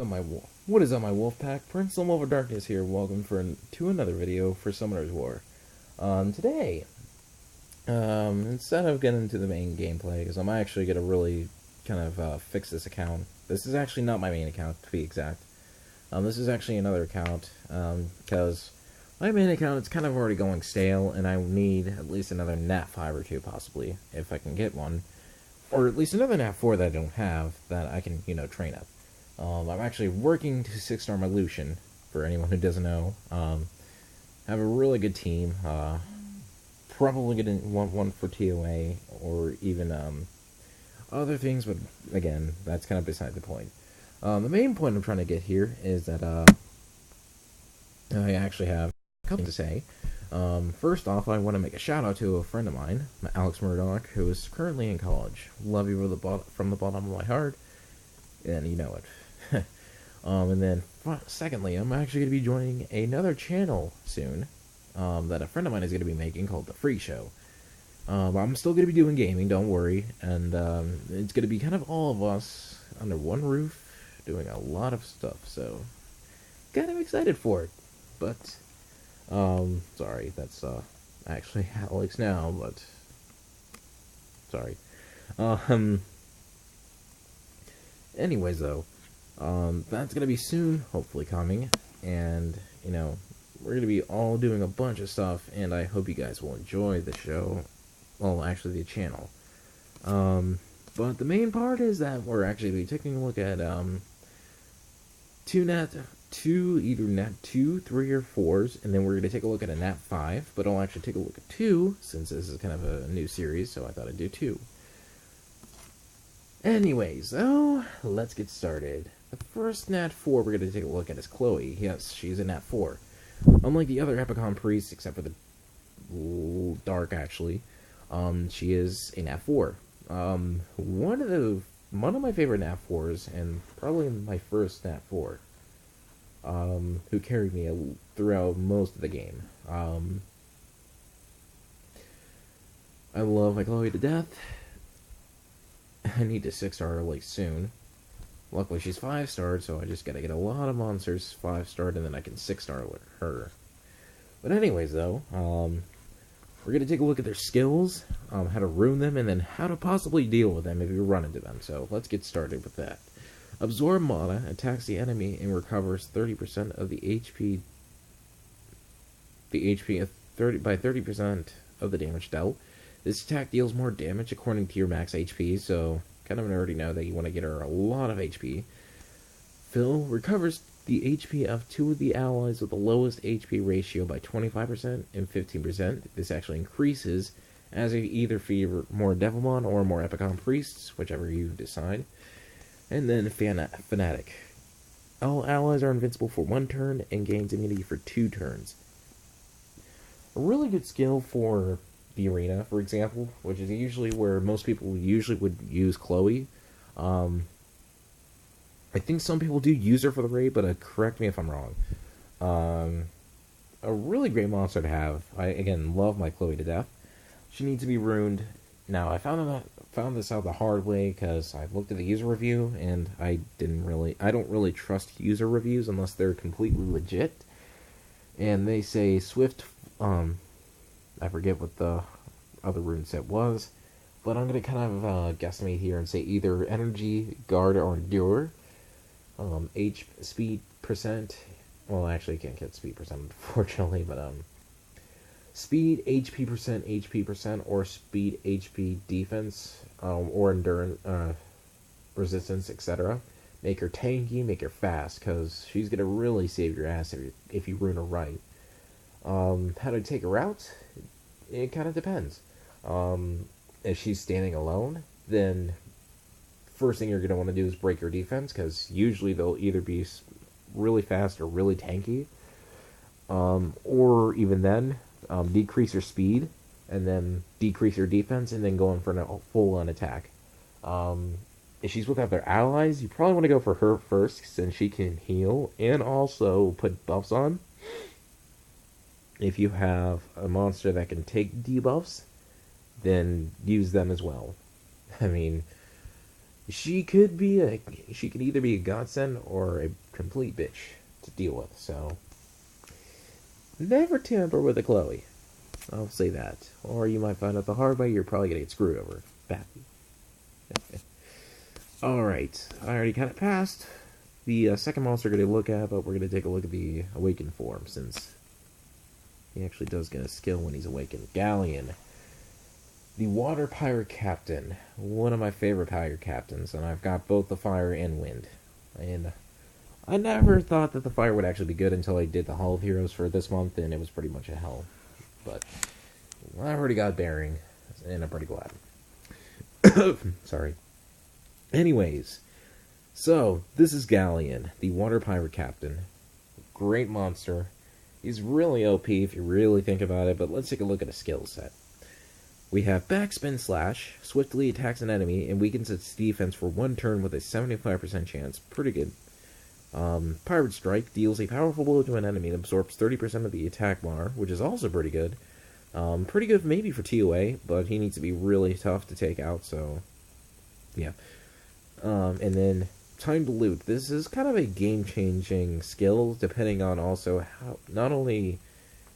What is up, my wolfpack? Prince of Darkness here. Welcome to another video for Summoner's War. Today, instead of getting into the main gameplay, because I'm actually gonna really kind of fix this account. This is actually not my main account, to be exact. This is actually another account, because my main account is kind of already going stale, and I need at least another Nat 5 or 2, possibly, if I can get one. Or at least another Nat 4 that I don't have, that I can, train up. I'm actually working to 6-star my Lucian, for anyone who doesn't know. Have a really good team. Probably gonna want one for TOA, or even other things, but again, that's kind of beside the point. The main point I'm trying to get here is that I actually have a couple things to say. First off, I want to make a shout out to a friend of mine, Alex Murdoch, who is currently in college. Love you from the bottom of my heart, and you know it. And then, secondly, I'm actually going to be joining another channel soon that a friend of mine is going to be making called The Free Show. I'm still going to be doing gaming, don't worry, and it's going to be kind of all of us under one roof doing a lot of stuff, so kind of excited for it. But, sorry, that's actually Alex now, but sorry. Anyways, though, that's gonna be soon, hopefully coming, and, we're gonna be all doing a bunch of stuff, and I hope you guys will enjoy the show, well, actually, the channel. But the main part is that we're actually taking a look at, either Nat 2, 3, or 4s, and then we're gonna take a look at a Nat 5, but I'll actually take a look at 2, since this is kind of a new series, so I thought I'd do 2. Anyways, so let's get started. The first Nat 4 we're going to take a look at is Chloe. Yes, she's a Nat 4. Unlike the other Epicon priests, except for the Dark, actually, she is a Nat 4. One of my favorite Nat 4s, and probably my first Nat 4, who carried me throughout most of the game. I love my Chloe to death. I need to 6-star her like soon. Luckily she's 5-starred, so I just gotta get a lot of monsters 5-starred, and then I can 6-star her. But anyways, though, we're gonna take a look at their skills, how to ruin them, and then how to possibly deal with them if you run into them. So let's get started with that. Absorb Mana attacks the enemy and recovers 30% of the HP. By 30% of the damage dealt. This attack deals more damage according to your max HP, so kind of already know that you want to get her a lot of HP. Phil recovers the HP of 2 of the allies with the lowest HP ratio by 25% and 15%. This actually increases as you either feed more Devilmon or more Epicon Priests, whichever you decide. And then Fanatic. All allies are invincible for 1 turn and gains immunity for 2 turns. A really good skill for the arena, for example, which is usually where most people usually would use Chloe. I think some people do use her for the raid, but correct me if I'm wrong. A really great monster to have. I, again, love my Chloe to death. She needs to be ruined. Now, I found this out the hard way, because I looked at the user review, and I don't really trust user reviews unless they're completely legit. And they say Swift, I forget what the other rune set was, but I'm going to kind of guesstimate here and say either Energy, Guard, or Endure. Speed percent, well, actually, you can't get speed percent, unfortunately, but speed, HP percent, or speed, HP, defense, or endurance, resistance, etc. Make her tanky, make her fast, because she's going to really save your ass if you rune her right. How to take her out? It kind of depends. If she's standing alone, then first thing you're going to want to do is break her defense, because usually they'll either be really fast or really tanky. Or even then, decrease her speed, and then decrease her defense, and then go in for a full-on attack. If she's with other allies, you probably want to go for her first, since she can heal, and also put buffs on. If you have a monster that can take debuffs, then use them as well. I mean, She could either be a godsend or a complete bitch to deal with. So never tamper with a Chloe. I'll say that. Or you might find out the hard way. You're probably gonna get screwed over badly. All right, I already kind of passed the second monster we're going to look at, but we're going to take a look at the awakened form, since he actually does get a skill when he's awakened. Galleon, the water pirate captain, one of my favorite pirate captains, and I've got both the fire and wind. And I never thought that the fire would actually be good until I did the Hall of Heroes for this month, and it was pretty much a hell. But I already got bearing, and I'm pretty glad. Sorry. Anyways, so this is Galleon, the water pirate captain. Great monster. He's really OP if you really think about it, but let's take a look at his skill set. We have Backspin Slash, swiftly attacks an enemy and weakens its defense for 1 turn with a 75% chance. Pretty good. Pirate Strike deals a powerful blow to an enemy and absorbs 30% of the attack bar, which is also pretty good. Pretty good maybe for TOA, but he needs to be really tough to take out, so yeah. And then Time to Loot. This is kind of a game-changing skill, depending on also how, not only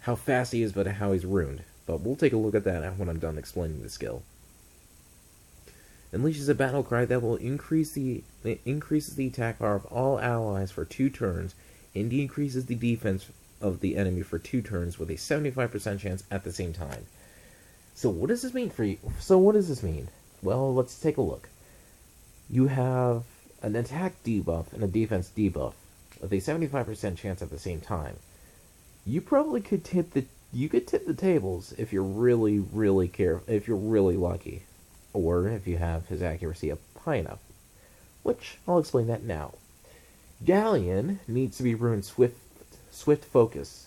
how fast he is, but how he's ruined. But we'll take a look at that when I'm done explaining the skill. Unleashes a battle cry that will increases the attack bar of all allies for 2 turns, and decreases the defense of the enemy for 2 turns with a 75% chance at the same time. So what does this mean for you? Well, let's take a look. You have an attack debuff and a defense debuff with a 75% chance at the same time. You probably could tip the tables if you're really if you're really lucky, or if you have his accuracy up high enough. Which I'll explain that now. Galleon needs to be ruined swift focus.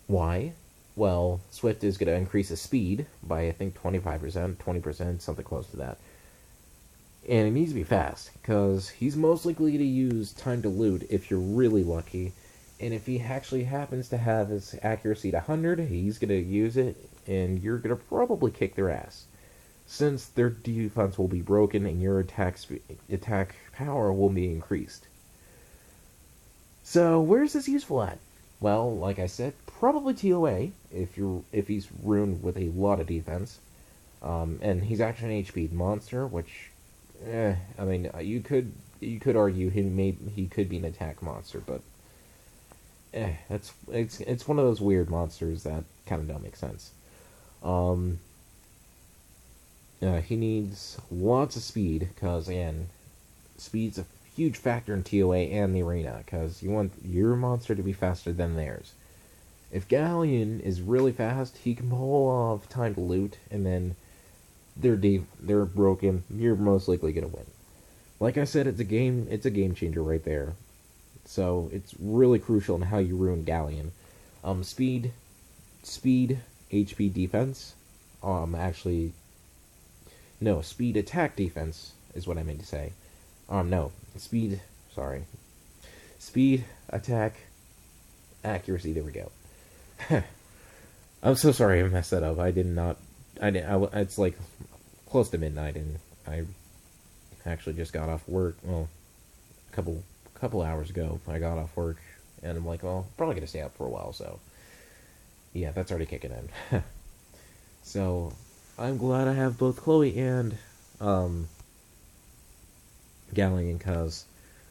Why? Well, Swift is going to increase his speed by, I think, 25%, 20%, something close to that. And it needs to be fast, because he's most likely to use Time to Loot if you're really lucky. And if he actually happens to have his accuracy to 100, he's going to use it, and you're going to probably kick their ass. Since their defense will be broken and your attack power will be increased. So, where's this useful at? Well, like I said, probably TOA, if he's ruined with a lot of defense. And he's actually an HP monster, which... I mean, you could argue he could be an attack monster, but it's one of those weird monsters that kind of don't make sense. He needs lots of speed, because again, speed's a huge factor in TOA and the arena, because you want your monster to be faster than theirs. If Galleon is really fast, he can pull off Time to Loot, and then they're broken, you're most likely going to win. Like I said, it's a game changer right there. So it's really crucial in how you ruin Galleon. Speed, HP defense. Speed attack defense is what I meant to say. Speed, attack, accuracy, there we go. I'm so sorry I messed that up. It's like close to midnight, and I actually just got off work. Well, a couple hours ago, I got off work, and I'm like, well, probably gonna stay up for a while. So, yeah, that's already kicking in. So, I'm glad I have both Chloe and Galleon, because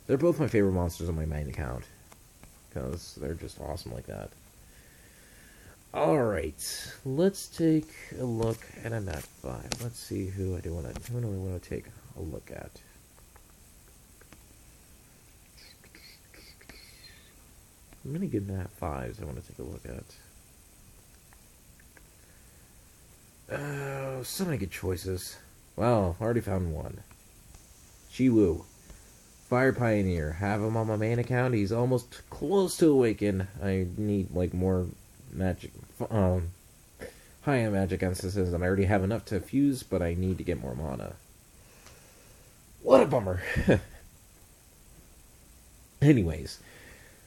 they're both my favorite monsters on my main account, because they're just awesome like that. Alright, let's take a look at a Nat 5. Let's see who do I want to take a look at. Many good Nat 5s I want to take a look at. So many good choices. Wow, already found one. Chiwu. Fire Pioneer. Have him on my main account. He's almost close to awaken. I need, like, more magic, high-end magic instances, and I already have enough to fuse, but I need to get more mana. What a bummer. Anyways,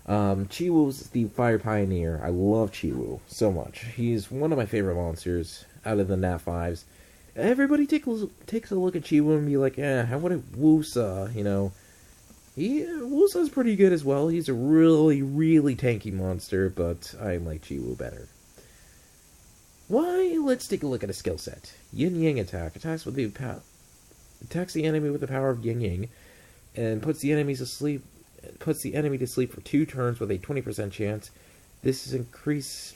Chiwu's the Fire Pioneer. I love Chiwu so much. He's one of my favorite monsters out of the Nat 5s, Everybody takes a look at Chiwu and be like, how would it Wusa, you know? Wusa's pretty good as well. He's a really, really tanky monster, but I like Chiwu better. Why? Let's take a look at a skill set. Yin Yang attack. Attacks the enemy with the power of Yin Yang, and puts the enemy to sleep for 2 turns with a 20% chance. This increased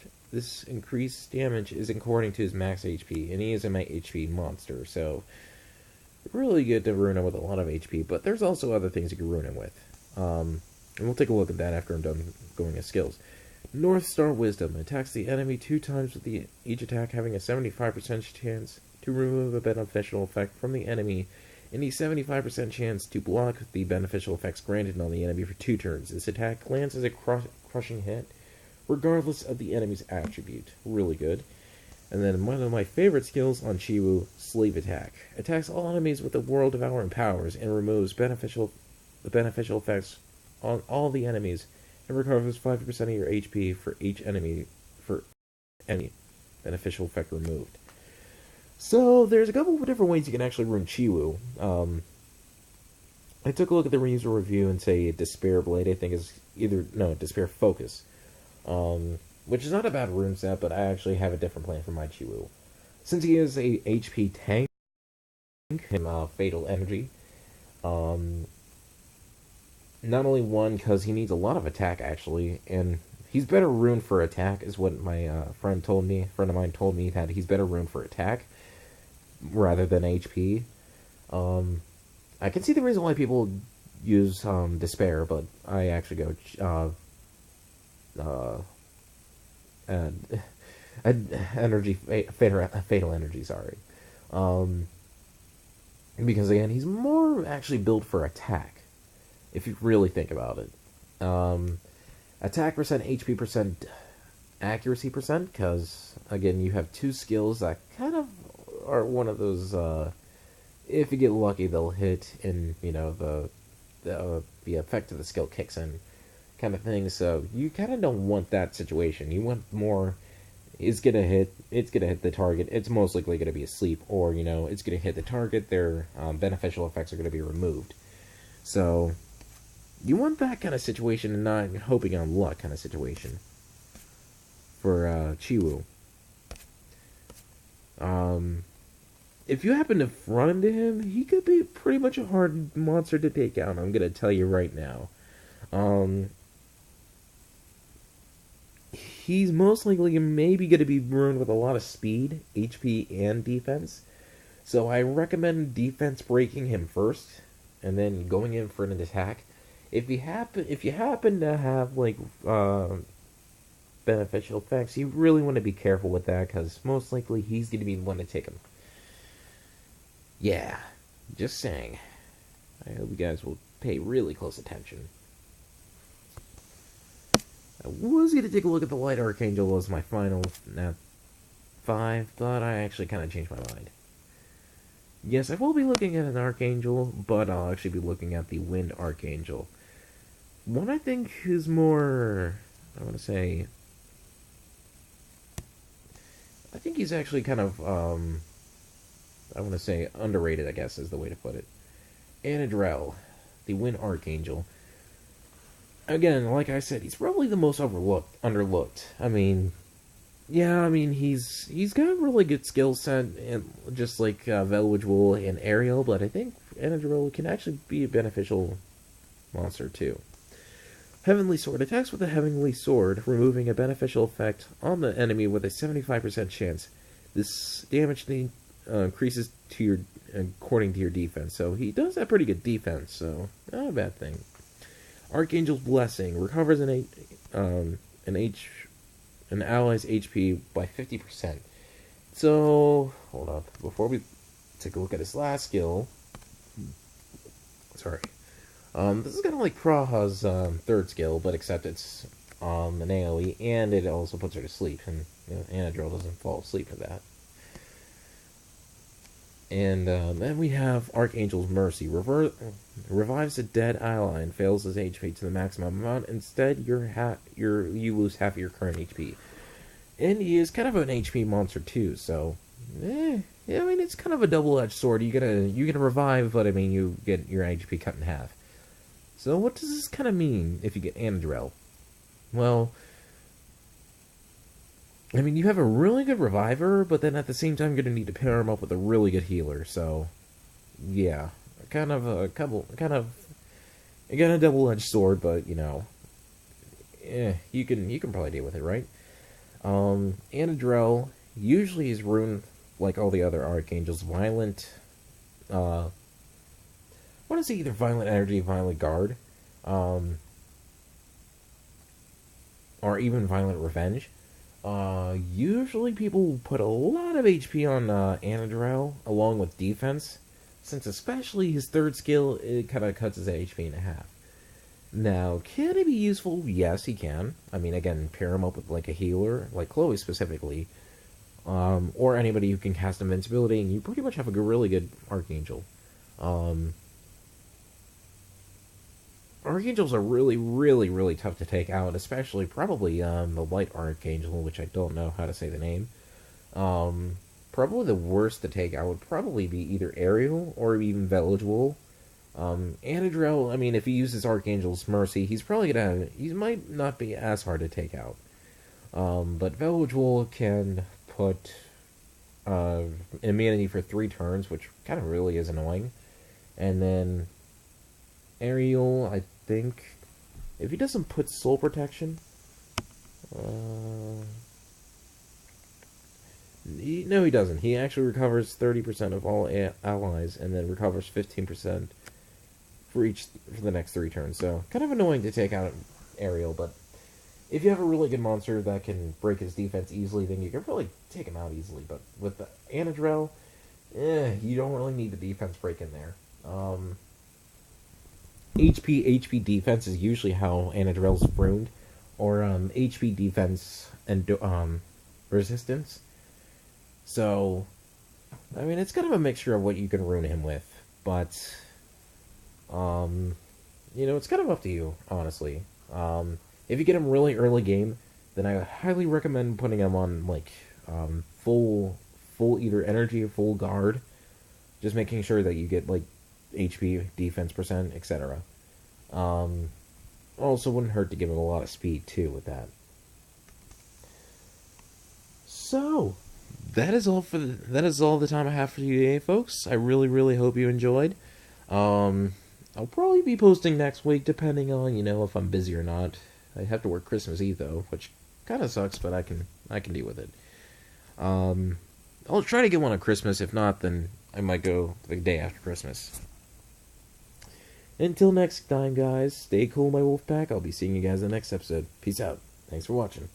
damage is according to his max HP, and he is a max HP monster, so really good to ruin him with a lot of HP, but there's also other things you can ruin him with. And we'll take a look at that after I'm done going at skills. North Star Wisdom attacks the enemy 2 times with each attack, having a 75% chance to remove a beneficial effect from the enemy, and a 75% chance to block the beneficial effects granted on the enemy for 2 turns. This attack lands as a crushing hit, regardless of the enemy's attribute. Really good. And then one of my favorite skills on Chiwu, Slave Attack. Attacks all enemies with the World Devouring powers and removes the beneficial effects on all the enemies, and recovers 50% of your HP for any beneficial effect removed. So there's a couple of different ways you can actually ruin Chiwu. I took a look at the user review and say Despair Blade, I think is Despair Focus. Which is not a bad rune set, but I actually have a different plan for my Chiwu. Since he is a HP tank, Fatal Energy, not only one, because he needs a lot of attack, actually, and he's better runed for attack, is what my friend of mine told me, that he's better runed for attack, rather than HP. I can see the reason why people use Despair, but I actually go Fatal Energy, sorry. Because again, he's more actually built for attack, if you really think about it. Attack percent, HP percent, accuracy percent, because again, you have 2 skills that kind of are one of those, if you get lucky, they'll hit, and, you know, the effect of the skill kicks in, kind of thing. So you kind of don't want that situation. You want more, it's gonna hit the target, it's most likely gonna be asleep, or, you know, it's gonna hit the target, their beneficial effects are gonna be removed. So you want that kind of situation, and not hoping on luck kind of situation for Chiwu. If you happen to run into him, he could be pretty much a hard monster to take out, I'm gonna tell you right now. He's most likely maybe going to be ruined with a lot of speed, HP, and defense. So I recommend defense breaking him first, and then going in for an attack. If you happen to have like beneficial effects, you really want to be careful with that, because most likely he's going to be the one to take him. Yeah, just saying. I hope you guys will pay really close attention. I was going to take a look at the Light Archangel as my final 5, but I actually kind of changed my mind. Yes, I will be looking at an Archangel, but I'll actually be looking at the Wind Archangel. One I think is more, I think he's actually kind of, underrated, I guess is the way to put it. Anadrel, the Wind Archangel. Again, like I said, he's probably the most underlooked. He's got a really good skill set, and just like Velwitch Wool and Ariel, but I think Anadrel can actually be a beneficial monster too. Heavenly Sword attacks with a Heavenly Sword, removing a beneficial effect on the enemy with a 75% chance. This damage increases according to your defense, so he does have pretty good defense, so not a bad thing. Archangel's Blessing recovers an ally's HP by 50%. So, hold up. Before we take a look at his last skill, sorry. This is kind of like Praha's third skill, but except it's an AoE, and it also puts her to sleep, and Anadrel doesn't fall asleep for that. And then we have Archangel's Mercy. Revives a dead ally and fails his HP to the maximum amount. Instead, you lose half of your current HP. And he is kind of an HP monster too, so Yeah, I mean, it's kind of a double-edged sword. You get a revive, but I mean, you get your HP cut in half. So what does this kind of mean if you get Anadrel? Well, I mean, you have a really good reviver, but then at the same time, you're gonna need to pair him up with a really good healer. So, yeah, again, a double-edged sword, but you can probably deal with it, right? Anadrel usually is ruined like all the other archangels, violent. What is it? Either violent energy, violent guard, or even violent revenge. Usually people put a lot of HP on Anadrel along with defense, since especially his third skill, it kind of cuts his HP in half. Now, can he be useful? Yes, he can. I mean, again, pair him up with like a healer, like Chloe specifically, or anybody who can cast invincibility, and you pretty much have a really good Archangel. Archangels are really, really, really tough to take out, especially probably the Light Archangel, which I don't know how to say the name. Probably the worst to take out would probably be either Ariel or even Veligewool. Anadrel, I mean, if he uses Archangel's Mercy, he might not be as hard to take out. But Veligewool can put immunity for 3 turns, which kind of really is annoying. And then Ariel, I think, if he doesn't put Soul Protection, no, he doesn't. He actually recovers 30% of all allies, and then recovers 15% for the next 3 turns. So kind of annoying to take out Ariel, but if you have a really good monster that can break his defense easily, then you can really take him out easily. But with the Anadrel, you don't really need the defense break in there. HP defense is usually how Anadrel's ruined, or HP defense and resistance. So, I mean, it's kind of a mixture of what you can ruin him with, but it's kind of up to you, honestly. If you get him really early game, then I highly recommend putting him on like full either energy or full guard, just making sure that you get like HP, defense percent, etc. Also wouldn't hurt to give him a lot of speed too with that. So that is all the time I have for you today, folks. I really, really hope you enjoyed. I'll probably be posting next week, depending on if I'm busy or not. I have to work Christmas Eve though, which kind of sucks, but I can deal with it. I'll try to get one on Christmas. If not, then I might go the day after Christmas. Until next time, guys, stay cool, my Wolfpack. I'll be seeing you guys in the next episode. Peace out. Thanks for watching.